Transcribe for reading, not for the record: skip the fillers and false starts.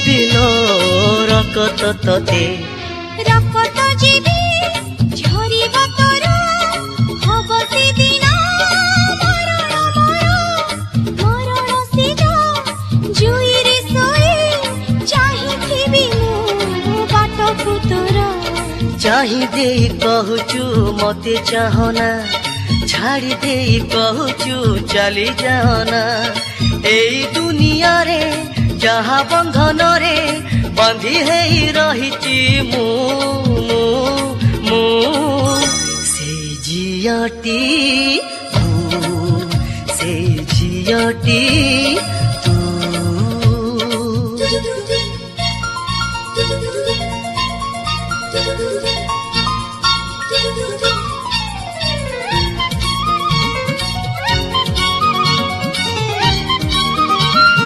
ଯିବିଲୋ ରକତ ତତେ ରକତ ଯିବି ଝରିବ ତୋର ହବ ସେଦିନ ମରଣ ମରଣ ସିଜ ଜୁଇରେ ଶୋଇ ଚାହିଁଥିବି ମୁଁ ବାଟକୁ ତୋର ଚାହିଁ ଦେଇ କହୁଛୁ ମତେ ଚାହନା ଛାଡ଼ି ଦେଇ କହୁଛୁ ଚାଲି ଯାଅନା ଏଇ ଦୁନିଆରେ ଯାହା ବନ୍ଧନରେ ବାନ୍ଧି ହେଇ ରହିଛି ମୁଁ ସେଇ ଝିଅଟି